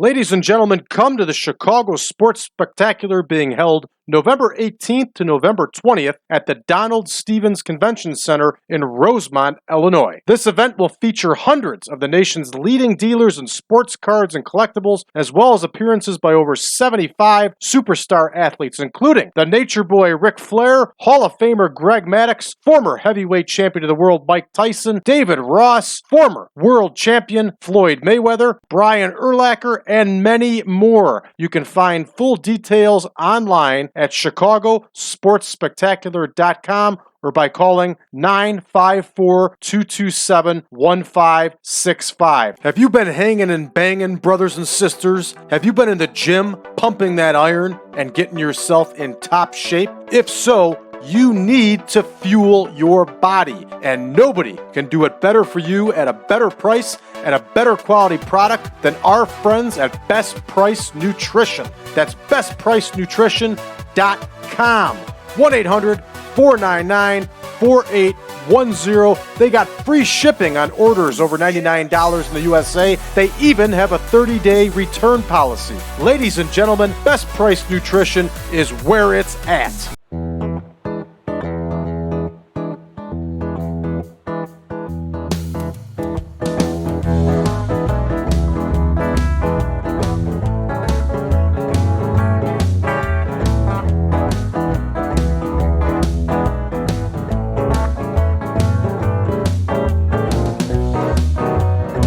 Ladies and gentlemen, come to the Chicago Sports Spectacular being held November 18th to November 20th at the Donald Stevens Convention Center in Rosemont, Illinois. This event will feature hundreds of the nation's leading dealers in sports cards and collectibles, as well as appearances by over 75 superstar athletes, including the Nature Boy Ric Flair, Hall of Famer Greg Maddux, former heavyweight champion of the world Mike Tyson, David Ross, former world champion Floyd Mayweather, Brian Urlacher, and many more. You can find full details online at chicagosportsspectacular.com or by calling 954-227-1565. Have you been hanging and banging, brothers and sisters? Have you been in the gym pumping that iron and getting yourself in top shape? If so, you need to fuel your body, and nobody can do it better for you at a better price and a better quality product than our friends at Best Price Nutrition. That's bestpricenutrition.com. 1-800-499-4810. They got free shipping on orders over $99 in the USA. They even have a 30-day return policy. Ladies and gentlemen, Best Price Nutrition is where it's at.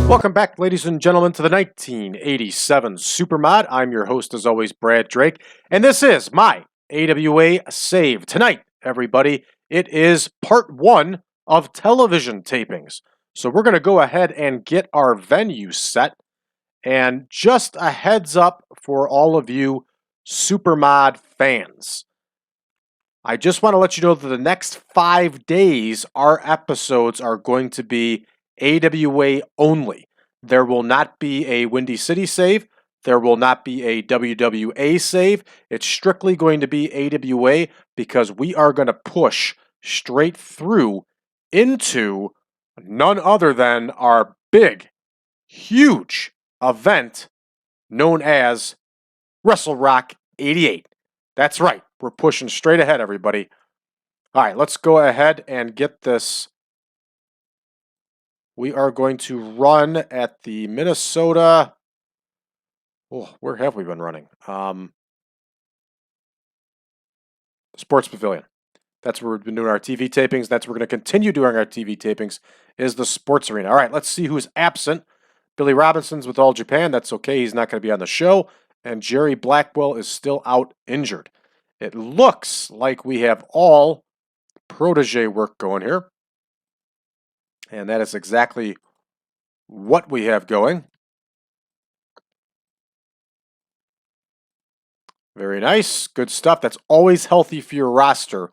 Welcome back, ladies and gentlemen, to the 1987 Supermod. I'm your host, as always, Brad Drake, and this is my AWA Save. Tonight, everybody, it is part one of television tapings. So we're going to go ahead and get our venue set. And just a heads up for all of you Supermod fans. I just want to let you know that the next 5 days, our episodes are going to be AWA only. There will not be a Windy City save. There will not be a WWA save. It's strictly going to be AWA because we are going to push straight through into none other than our big, huge event known as Wrestle Rock 88. That's right. We're pushing straight ahead, everybody. All right, let's go ahead and get this. We are going to run at the Minnesota. Oh, where have we been running? Sports Pavilion. That's where we've been doing our TV tapings. That's where we're going to continue doing our TV tapings, is the sports arena. All right, let's see who's absent. Billy Robinson's with All Japan. That's okay. He's not going to be on the show. And Jerry Blackwell is still out injured. It looks like we have all protege work going here. And that is exactly what we have going. Very nice. Good stuff. That's always healthy for your roster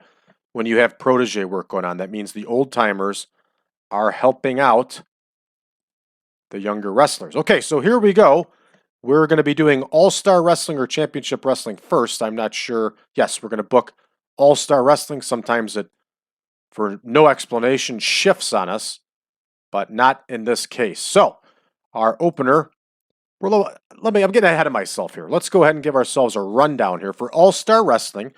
when you have protege work going on. That means the old timers are helping out the younger wrestlers. Okay, so here we go. We're going to be doing All-Star Wrestling or Championship Wrestling first. I'm not sure. Yes, we're going to book All-Star Wrestling. Sometimes it, for no explanation, shifts on us, but not in this case. So, our opener, I'm getting ahead of myself here. Let's go ahead and give ourselves a rundown here. For All-Star Wrestling,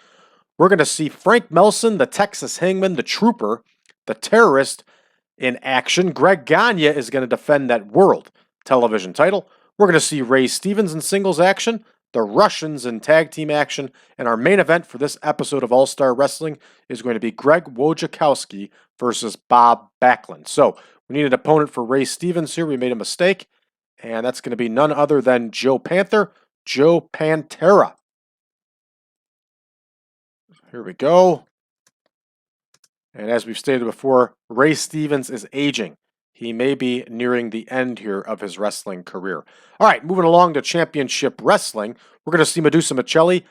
we're going to see Frank Melson, the Texas Hangman, the Trooper, the Terrorist in action. Greg Gagne is going to defend that world television title. We're going to see Ray Stevens in singles action, the Russians in tag team action, and our main event for this episode of All-Star Wrestling is going to be Greg Wojokowski versus Bob Backlund. So, we need an opponent for Ray Stevens here. We made a mistake, and that's going to be none other than Joe Pantera. Here we go. And as we've stated before, Ray Stevens is aging. He may be nearing the end here of his wrestling career. All right, moving along to Championship Wrestling, we're going to see Madusa Miceli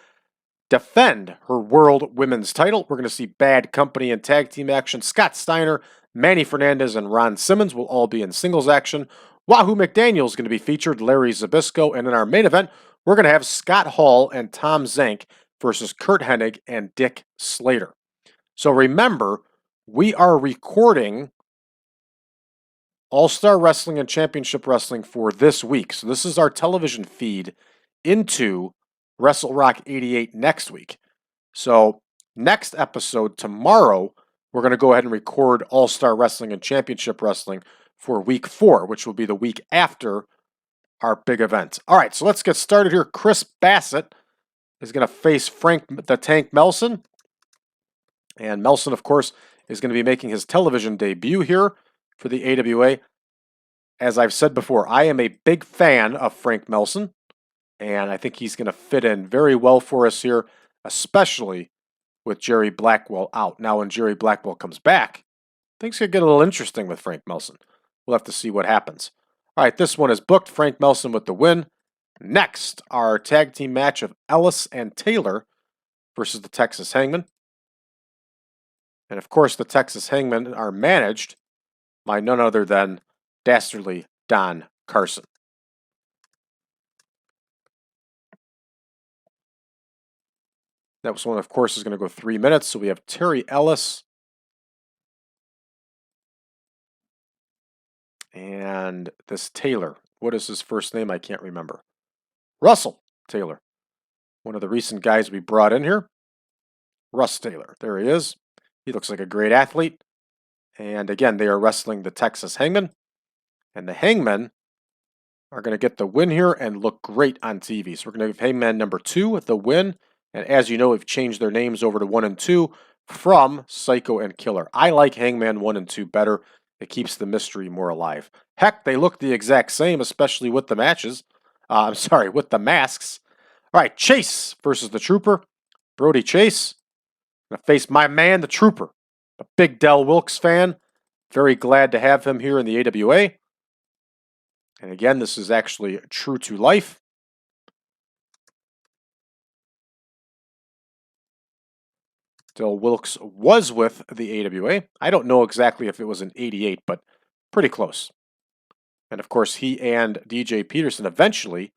defend her World Women's title. We're going to see Bad Company in tag team action. Scott Steiner, Manny Fernandez, and Ron Simmons will all be in singles action. Wahoo McDaniel is going to be featured, Larry Zbyszko, and in our main event, we're going to have Scott Hall and Tom Zenk versus Curt Hennig and Dick Slater. So remember, we are recording All-Star Wrestling and Championship Wrestling for this week. So this is our television feed into Wrestle Rock 88 next week. So next episode, tomorrow, we're going to go ahead and record All-Star Wrestling and Championship Wrestling for week 4, which will be the week after our big event. All right, so let's get started here. Chris Bassett is going to face Frank the Tank Melson. And Melson, of course, is going to be making his television debut here for the AWA. As I've said before, I am a big fan of Frank Melson, and I think he's going to fit in very well for us here, especially with Jerry Blackwell out. Now, when Jerry Blackwell comes back, things could get a little interesting with Frank Melson. We'll have to see what happens. All right, this one is booked. Frank Melson with the win. Next, our tag team match of Ellis and Taylor versus the Texas Hangmen. And of course, the Texas Hangmen are managed by none other than dastardly Don Carson. That was one, of course, is going to go 3 minutes. So we have Terry Ellis and this Taylor. What is his first name? I can't remember. Russell Taylor. One of the recent guys we brought in here. Russ Taylor. There he is. He looks like a great athlete. And again, they are wrestling the Texas Hangmen. And the Hangmen are going to get the win here and look great on TV. So we're going to give Hangman number 2 the win. And as you know, we've changed their names over to 1 and 2 from Psycho and Killer. I like Hangman 1 and 2 better. It keeps the mystery more alive. Heck, they look the exact same, especially with the matches. With the masks. All right, Chase versus the Trooper. Brodie Chase. Gonna face my man, the Trooper. A big Del Wilkes fan. Very glad to have him here in the AWA. And again, this is actually true to life. Del Wilkes was with the AWA. I don't know exactly if it was in 88, but pretty close. And of course, he and DJ Peterson eventually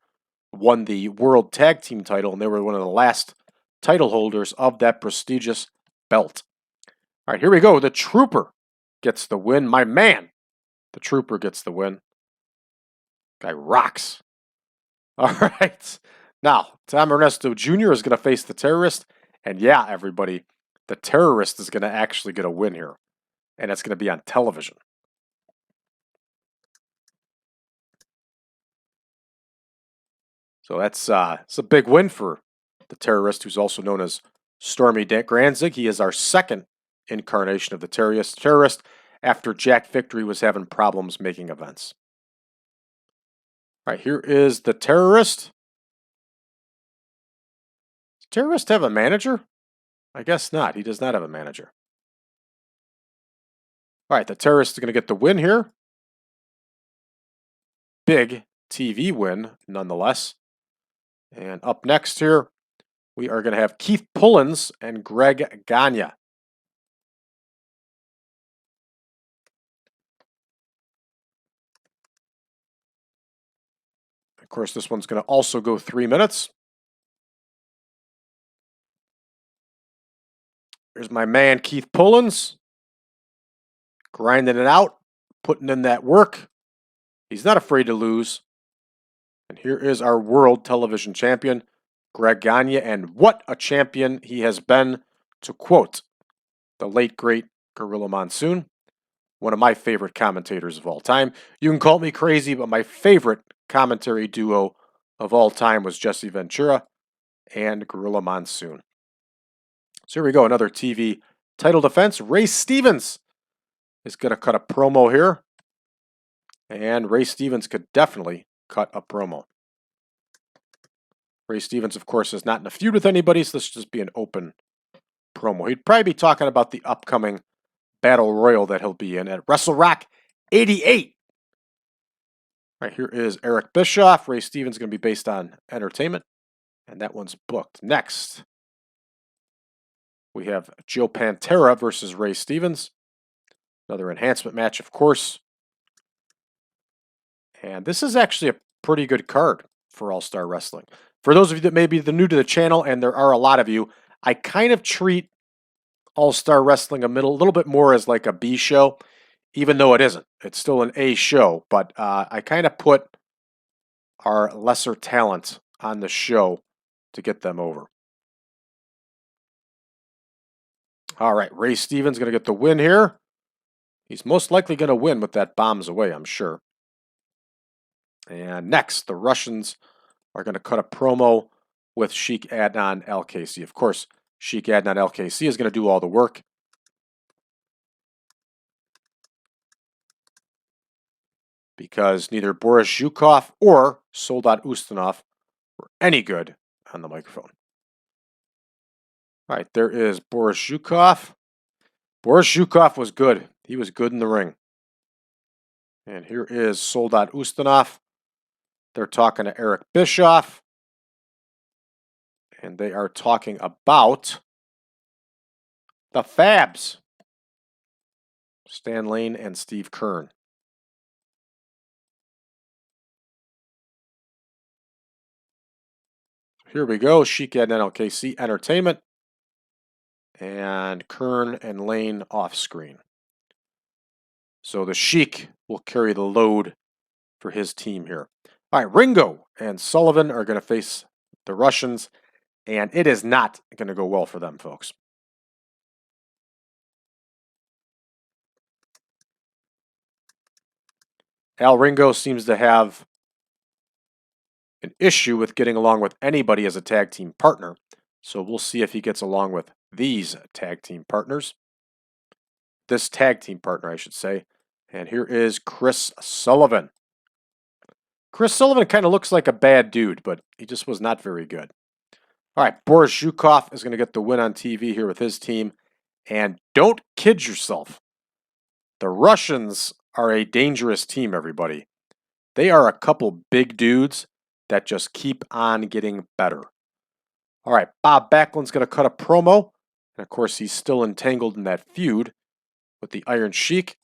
won the World Tag Team title, and they were one of the last title holders of that prestigious belt. All right, here we go. The Trooper gets the win. My man, the Trooper gets the win. Guy rocks. All right. Now, Tom Renesto Jr. is going to face the Terrorist. And yeah, everybody, the Terrorist is going to actually get a win here. And it's going to be on television. So it's a big win for the Terrorist, who's also known as Stormy Granzig. He is our second incarnation of the Terrorist after Jack Victory was having problems making events. All right, here is the Terrorist. Does the Terrorist have a manager? I guess not. He does not have a manager. All right, the Terrorist is going to get the win here. Big TV win, nonetheless. And up next here, we are going to have Keith Pullins and Greg Gagne. Of course, this one's going to also go 3 minutes. Here's my man, Keith Pullins. Grinding it out, putting in that work. He's not afraid to lose. And here is our world television champion, Greg Gagne. And what a champion he has been, to quote the late, great Gorilla Monsoon, one of my favorite commentators of all time. You can call me crazy, but my favorite commentary duo of all time was Jesse Ventura and Gorilla Monsoon. So here we go, another TV title defense. Ray Stevens is going to cut a promo here. And Ray Stevens could definitely cut a promo. Ray Stevens, of course, is not in a feud with anybody, so this should just be an open promo. He'd probably be talking about the upcoming Battle Royal that he'll be in at Wrestle Rock 88. Right, here is Eric Bischoff. Ray Stevens is going to be based on entertainment, and that one's booked. Next, we have Joe Pantera versus Ray Stevens. Another enhancement match, of course. And this is actually a pretty good card for All-Star Wrestling. For those of you that may be new to the channel, and there are a lot of you, I kind of treat All-Star Wrestling a little bit more as like a B show. even though it isn't. It's still an A show, but I kind of put our lesser talent on the show to get them over. All right, Ray Stevens going to get the win here. He's most likely going to win with that bombs away, I'm sure. And next, the Russians are going to cut a promo with Sheik Adnan LKC. Of course, Sheik Adnan LKC is going to do all the work. Because neither Boris Zhukov or Soldat Ustinov were any good on the microphone. All right, there is Boris Zhukov. Boris Zhukov was good. He was good in the ring. And here is Soldat Ustinov. They're talking to Eric Bischoff. And they are talking about the Fabs. Stan Lane and Steve Kern. Here we go. Sheik Adnan LKC Entertainment. And Kern and Lane off screen. So the Sheik will carry the load for his team here. All right, Ringo and Sullivan are going to face the Russians, and it is not going to go well for them, folks. Al Ringo seems to have an issue with getting along with anybody as a tag team partner, so we'll see if he gets along with these tag team partners. This tag team partner, I should say. And here is Chris Sullivan. Chris Sullivan kind of looks like a bad dude, but he just was not very good. All right, Boris Zhukov is going to get the win on TV here with his team. And don't kid yourself. The Russians are a dangerous team, everybody. They are a couple big dudes that just keep on getting better. All right, Bob Backlund's going to cut a promo. And of course, he's still entangled in that feud with the Iron Sheik.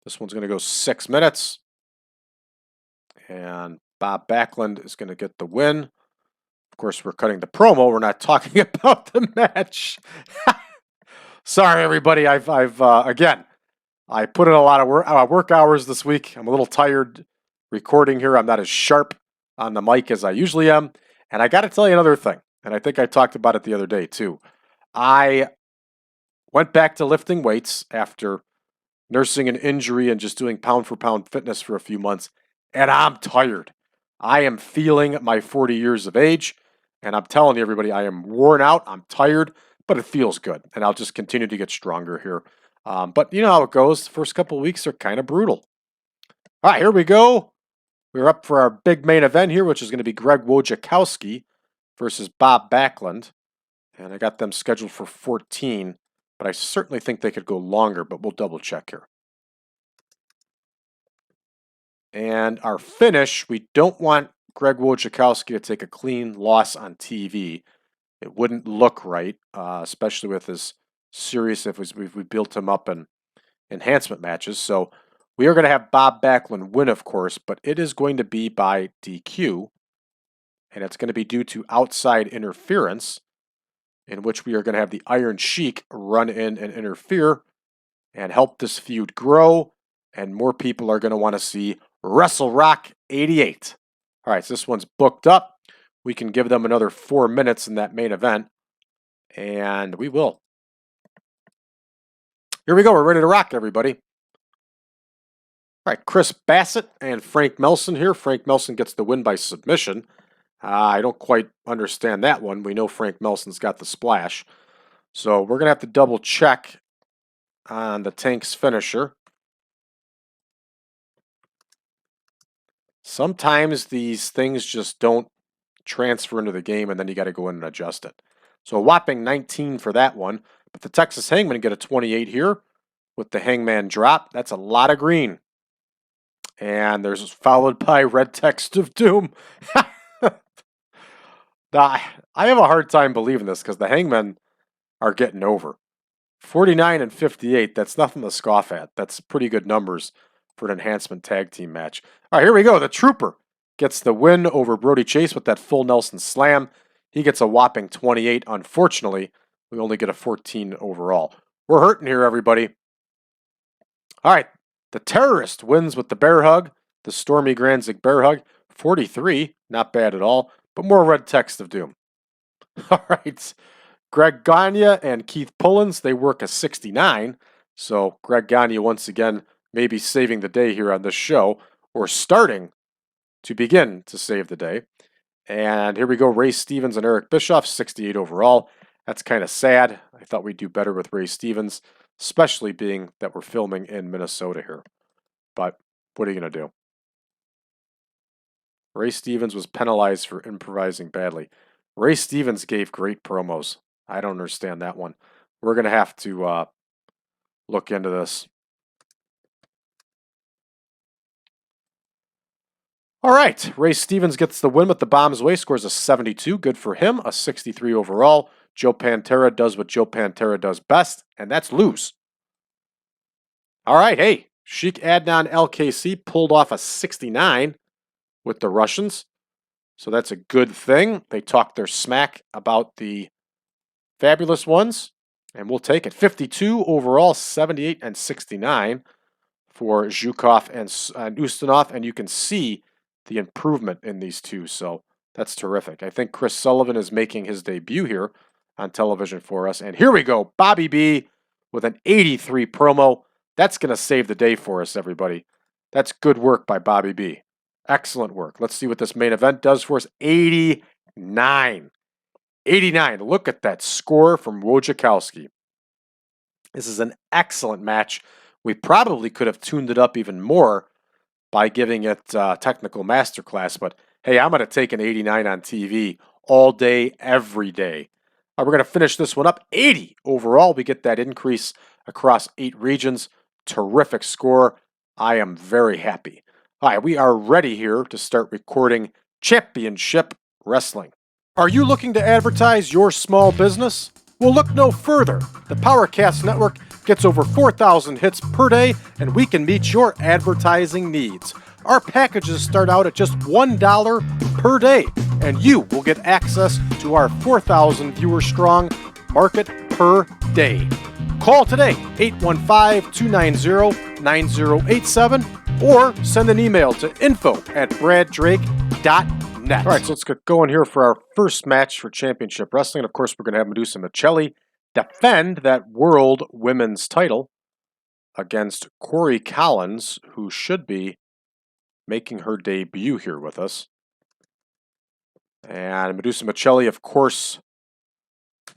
This one's going to go 6 minutes. And Bob Backlund is going to get the win. Of course, we're cutting the promo. We're not talking about the match. Sorry, everybody. Again, I put in a lot of work hours this week. I'm a little tired recording here. I'm not as sharp on the mic as I usually am. And I got to tell you another thing. And I think I talked about it the other day, too. I went back to lifting weights after nursing an injury and just doing pound-for-pound fitness for a few months, and I'm tired. I am feeling my 40 years of age, and I'm telling you, everybody, I am worn out, I'm tired, but it feels good, and I'll just continue to get stronger here. But you know how it goes. The first couple of weeks are kind of brutal. All right, here we go. We're up for our big main event here, which is going to be Greg Wojokowski versus Bob Backlund, and I got them scheduled for 14. But I certainly think they could go longer, but we'll double check here. And our finish, we don't want Greg Wojokowski to take a clean loss on TV. It wouldn't look right, especially with this series if we built him up in enhancement matches. So we are going to have Bob Backlund win, of course, but it is going to be by DQ. And it's going to be due to outside interference, in which we are going to have the Iron Sheik run in and interfere and help this feud grow, and more people are going to want to see Wrestle Rock 88. All right, so this one's booked up. We can give them another 4 minutes in that main event, and we will. Here we go. We're ready to rock, everybody. All right, Chris Bassett and Frank Melson here. Frank Melson gets the win by submission. I don't quite understand that one. We know Frank Melson's got the splash. So we're going to have to double check on the Tank's finisher. Sometimes these things just don't transfer into the game, and then you got to go in and adjust it. So a whopping 19 for that one. But the Texas Hangmen get a 28 here with the Hangman drop. That's a lot of green. And there's followed by red text of doom. I have a hard time believing this because the Hangmen are getting over. 49 and 58, that's nothing to scoff at. That's pretty good numbers for an enhancement tag team match. All right, here we go. The Trooper gets the win over Brodie Chase with that full Nelson slam. He gets a whopping 28. Unfortunately, We only get a 14 overall. We're hurting here, everybody. All right. The Terrorist wins with the bear hug. The Stormy Granzig bear hug. 43. Not bad at all. But more red text of doom. All right. Greg Gagne and Keith Pullins, they work a 69. So Greg Gagne, once again, maybe saving the day here on this show, or starting to begin to save the day. And here we go, Ray Stevens and Eric Bischoff, 68 overall. That's kind of sad. I thought we'd do better with Ray Stevens, especially being that we're filming in Minnesota here. But what are you going to do? Ray Stevens was penalized for improvising badly. Ray Stevens gave great promos. I don't understand that one. We're going to have to look into this. All right, Ray Stevens gets the win with the Bombs Way, scores a 72. Good for him, a 63 overall. Joe Pantera does what Joe Pantera does best, and that's lose. All right, hey, Sheik Adnan LKC pulled off a 69 with the Russians, so that's a good thing. They talked their smack about the Fabulous Ones, and we'll take it. 52 overall, 78 and 69 for Zhukov and Ustinov, and you can see the improvement in these two, so that's terrific. I think Chris Sullivan is making his debut here on television for us, and here we go, Bobby B with an 83 promo. That's going to save the day for us, everybody. That's good work by Bobby B. Excellent work. Let's see what this main event does for us. 89. 89. Look at that score from Wojokowski. This is an excellent match. We probably could have tuned it up even more by giving it technical masterclass, but hey, I'm going to take an 89 on TV all day, every day. We're going to finish this one up. 80 overall. We get that increase across 8 regions. Terrific score. I am very happy. All right, we are ready here to start recording Championship Wrestling. Are you looking to advertise your small business? Well, look no further. The Powercast Network gets over 4,000 hits per day, and we can meet your advertising needs. Our packages start out at just $1 per day, and you will get access to our 4,000 viewer strong market per day. Call today, 815-290-9087, or send an email to info@braddrake.net. All right, so let's get going here for our first match for Championship Wrestling. Of course, we're going to have Madusa Miceli defend that World Women's title against Cory Collins, who should be making her debut here with us. And Madusa Miceli, of course,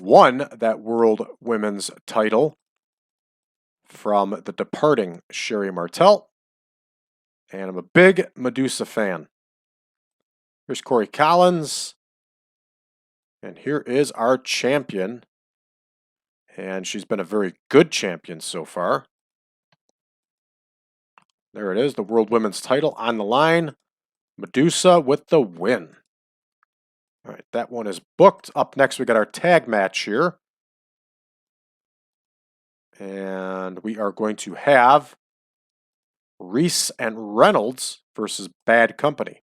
won that World Women's title from the departing Sherry Martel. And I'm a big Madusa fan. Here's Cory Collins. And here is our champion. And she's been a very good champion so far. There it is, the World Women's title on the line. Madusa with the win. All right, that one is booked. Up next, we got our tag match here. And we are going to have Reece and Reynolds versus Bad Company.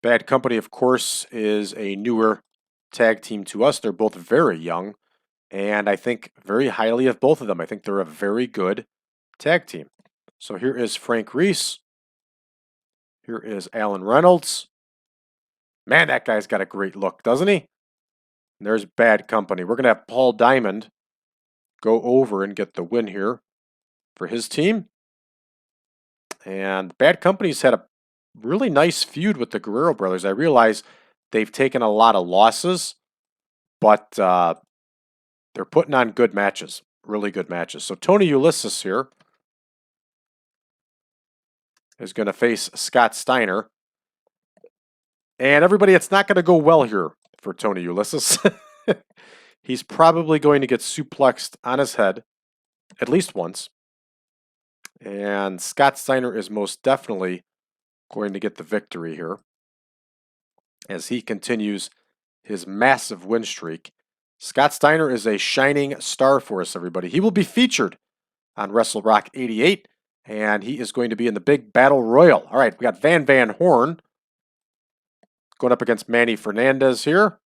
Bad Company, of course, is a newer tag team to us. They're both very young, and I think very highly of both of them. I think they're a very good tag team. So here is Frank Reece. Here is Alan Reynolds. Man, that guy's got a great look, doesn't he? And there's Bad Company. We're going to have Paul Diamond go over and get the win here for his team. And Bad Company's had a really nice feud with the Guerrero brothers. I realize they've taken a lot of losses, but they're putting on good matches, really good matches. So Tony Ulysses here is going to face Scott Steiner. And everybody, it's not going to go well here for Tony Ulysses. He's probably going to get suplexed on his head at least once. And Scott Steiner is most definitely going to get the victory here as he continues his massive win streak. Scott Steiner is a shining star for us, everybody. He will be featured on Wrestle Rock 88, and he is going to be in the big battle royal. All right, we got Van Horn going up against Manny Fernandez here.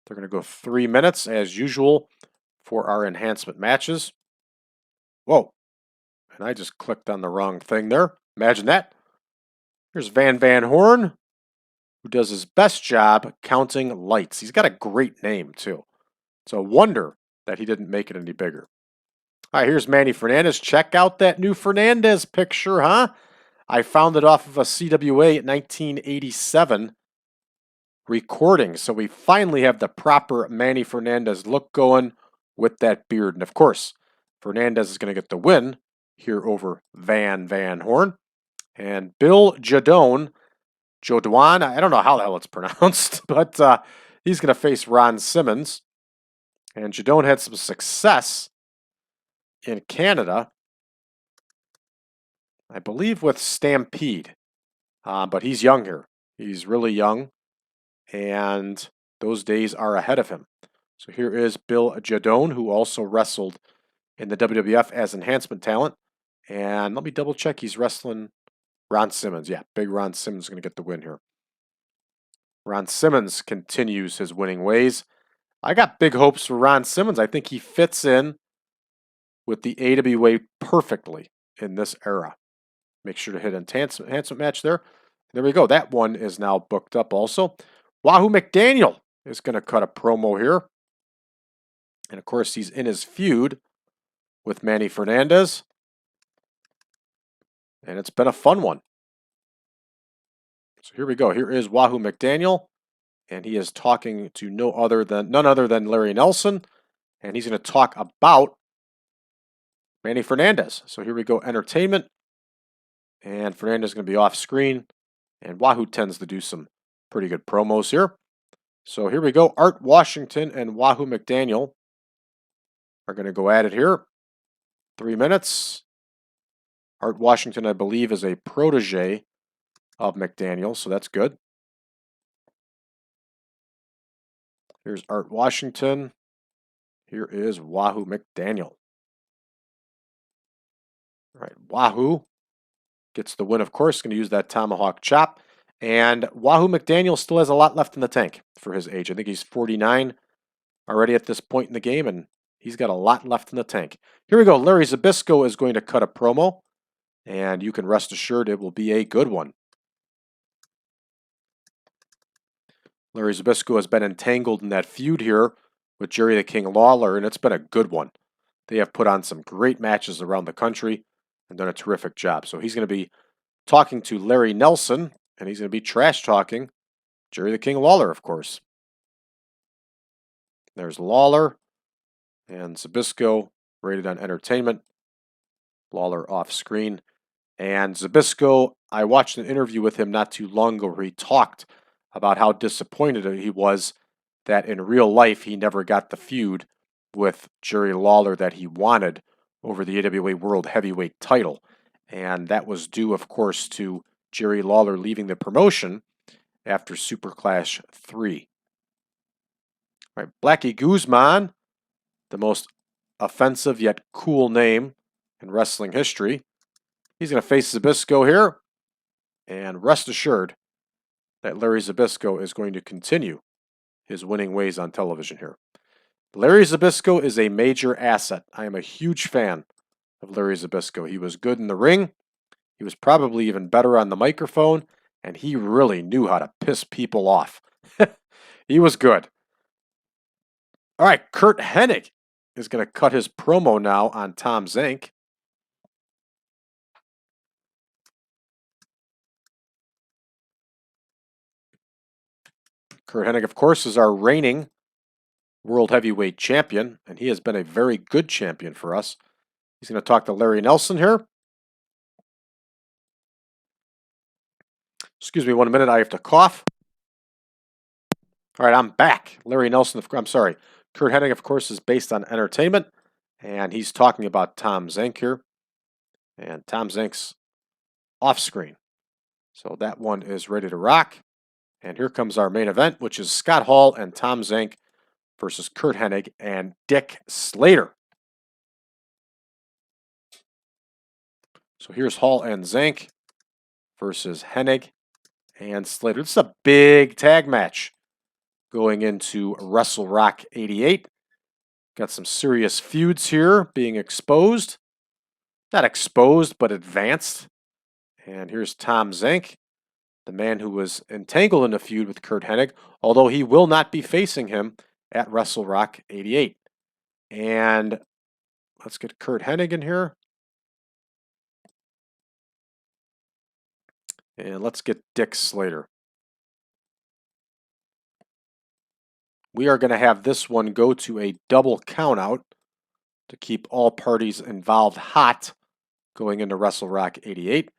They're going to go 3 minutes as usual for our enhancement matches. Whoa. And I just clicked on the wrong thing there. Imagine that. Here's Van Horn, who does his best job counting lights. He's got a great name, too. It's a wonder that he didn't make it any bigger. All right, here's Manny Fernandez. Check out that new Fernandez picture, huh? I found it off of a CWA 1987 recording. So we finally have the proper Manny Fernandez look going with that beard. And of course, Fernandez is going to get the win here over Van Horn. And Bill Jodone, I don't know how the hell it's pronounced, but he's going to face Ron Simmons. And Jodone had some success in Canada, I believe with Stampede. But he's young here. He's really young, and those days are ahead of him. So here is Bill Jodone, who also wrestled in the WWF as enhancement talent. And let me double check, he's wrestling Ron Simmons. Yeah, big Ron Simmons is going to get the win here. Ron Simmons continues his winning ways. I got big hopes for Ron Simmons. I think he fits in with the AWA perfectly in this era. Make sure to hit enhancement match there. There we go. That one is now booked up also. Wahoo McDaniel is going to cut a promo here. And of course, he's in his feud with Manny Fernandez. And it's been a fun one. So here we go. Here is Wahoo McDaniel. And he is talking to none other than Larry Nelson. And he's going to talk about Manny Fernandez. So here we go. Entertainment. And Fernandez is going to be off screen. And Wahoo tends to do some pretty good promos here. So here we go. Art Washington and Wahoo McDaniel are going to go at it here. 3 minutes. Art Washington, I believe, is a protege of McDaniel, so that's good. Here's Art Washington. Here is Wahoo McDaniel. All right, Wahoo gets the win, of course. Going to use that tomahawk chop. And Wahoo McDaniel still has a lot left in the tank for his age. I think he's 49 already at this point in the game, and he's got a lot left in the tank. Here we go. Larry Zbyszko is going to cut a promo, and you can rest assured it will be a good one. Larry Zbyszko has been entangled in that feud here with Jerry the King Lawler, and it's been a good one. They have put on some great matches around the country and done a terrific job. So he's going to be talking to Larry Nelson, and he's going to be trash talking Jerry the King Lawler, of course. There's Lawler and Zbyszko rated on entertainment. Lawler off screen. And Zbyszko, I watched an interview with him not too long ago where he talked about how disappointed he was that in real life he never got the feud with Jerry Lawler that he wanted over the AWA World Heavyweight title. And that was due, of course, to Jerry Lawler leaving the promotion after Super Clash 3. All right, Blackie Guzman, the most offensive yet cool name in wrestling history. He's going to face Zbyszko here. And rest assured that Larry Zbyszko is going to continue his winning ways on television here. Larry Zbyszko is a major asset. I am a huge fan of Larry Zbyszko. He was good in the ring. He was probably even better on the microphone, and he really knew how to piss people off. He was good. All right, Curt Hennig is going to cut his promo now on Tom Zenk. Curt Hennig, of course, is our reigning World Heavyweight Champion, and he has been a very good champion for us. He's going to talk to Larry Nelson here. Excuse me 1 minute, I have to cough. All right, I'm back. Larry Nelson, I'm sorry. Curt Hennig, of course, is based on entertainment, and he's talking about Tom Zenk here. And Tom Zenk's off screen. So that one is ready to rock. And here comes our main event, which is Scott Hall and Tom Zenk versus Curt Hennig and Dick Slater. So here's Hall and Zenk. versus Hennig and Slater. This is a big tag match going into Wrestle Rock 88. Got some serious feuds here being exposed. Not exposed, but advanced. And here's Tom Zenk, the man who was entangled in a feud with Curt Hennig, although he will not be facing him at Wrestle Rock 88. And let's get Curt Hennig in here. And let's get Dick Slater. We are going to have this one go to a double countout to keep all parties involved hot going into Wrestle Rock 88.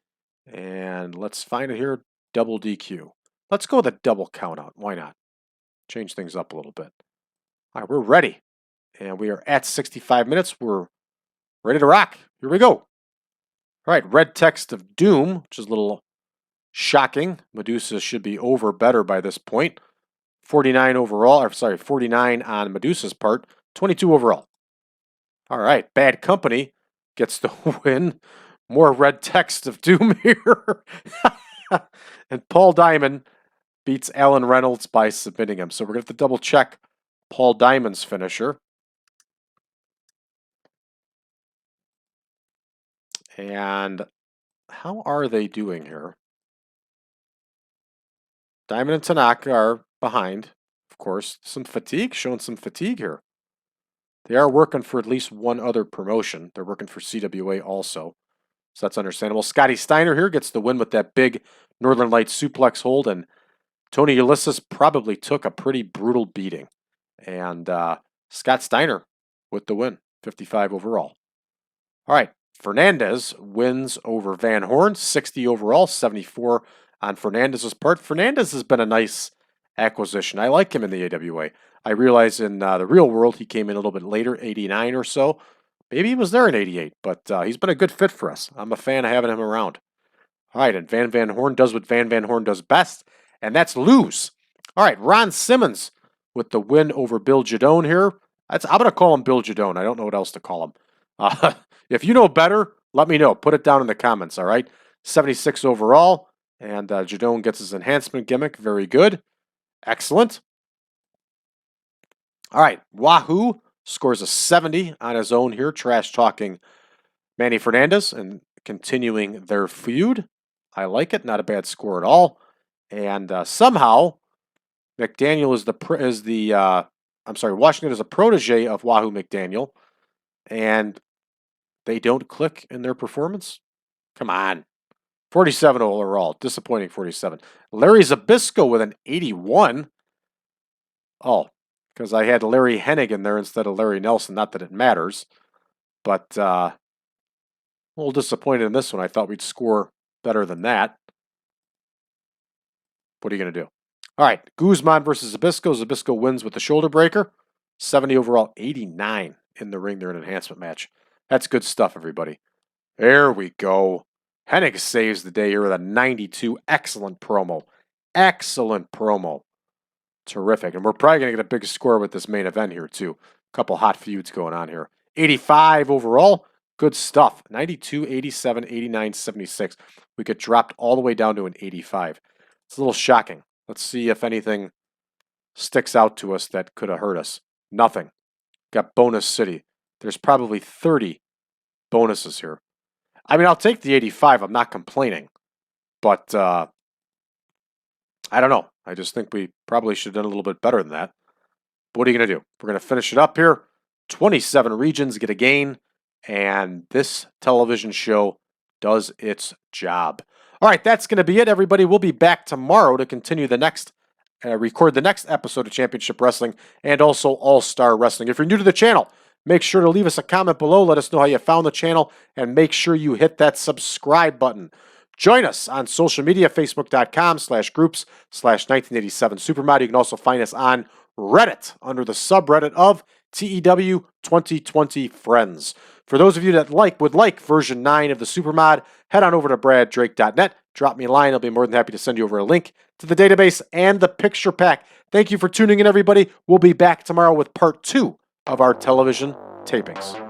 And let's find it here, double DQ. Let's go with a double countout. Why not? Change things up a little bit. All right, we're ready. And we are at 65 minutes. We're ready to rock. Here we go. All right, red text of doom, which is a little shocking. Madusa should be over better by this point. 49 overall, or sorry, 49 on Madusa's part, 22 overall. All right, Bad Company gets the win. More red text of doom here. And Paul Diamond beats Alan Reynolds by submitting him. So we're going to have to double check Paul Diamond's finisher. And how are they doing here? Diamond and Tanaka are behind, of course. Some fatigue, showing some fatigue here. They are working for at least one other promotion. They're working for CWA also. So that's understandable. Scotty Steiner here gets the win with that big Northern Lights suplex hold. And Tony Ulysses probably took a pretty brutal beating. And Scott Steiner with the win, 55 overall. All right, Fernandez wins over Van Horn, 60 overall, 74 on Fernandez's part. Fernandez has been a nice acquisition. I like him in the AWA. I realize in the real world he came in a little bit later, 89 or so. Maybe he was there in 88, but he's been a good fit for us. I'm a fan of having him around. All right, and Van Horn does what Van Horn does best, and that's lose. All right, Ron Simmons with the win over Bill Jadone here. I'm going to call him Bill Jadone. I don't know what else to call him. If you know better, let me know. Put it down in the comments, all right? 76 overall, and Jadone gets his enhancement gimmick. Very good. Excellent. All right, Wahoo scores a 70 on his own here, trash-talking Manny Fernandez and continuing their feud. I like it. Not a bad score at all. And somehow, McDaniel Washington is a protege of Wahoo McDaniel, and they don't click in their performance? Come on. 47 overall. Disappointing 47. Larry Zbyszko with an 81. Oh, because I had Larry Hennig in there instead of Larry Nelson. Not that it matters. But a little disappointed in this one. I thought we'd score better than that. What are you going to do? All right, Guzman versus Zbyszko. Zbyszko wins with the shoulder breaker. 70 overall, 89 in the ring. They're an enhancement match. That's good stuff, everybody. There we go. Hennig saves the day here with a 92. Excellent promo. Excellent promo. Terrific. And we're probably going to get a big score with this main event here, too. A couple hot feuds going on here. 85 overall. Good stuff. 92, 87, 89, 76. We get dropped all the way down to an 85. It's a little shocking. Let's see if anything sticks out to us that could have hurt us. Nothing. Got Bonus City. There's probably 30 bonuses here. I mean, I'll take the 85. I'm not complaining. But I don't know. I just think we probably should have done a little bit better than that. But what are you going to do? We're going to finish it up here. 27 regions get a gain. And this television show does its job. All right, that's going to be it, everybody. We'll be back tomorrow to continue the next, record the next episode of Championship Wrestling and also All-Star Wrestling. If you're new to the channel, make sure to leave us a comment below. Let us know how you found the channel and make sure you hit that subscribe button. Join us on social media, facebook.com/groups/1987 Supermod. You can also find us on Reddit under the subreddit of TEW 2020 Friends. For those of you that would like version 9 of the Supermod, head on over to braddrake.net. Drop me a line. I'll be more than happy to send you over a link to the database and the picture pack. Thank you for tuning in, everybody. We'll be back tomorrow with part 2 of our television tapings.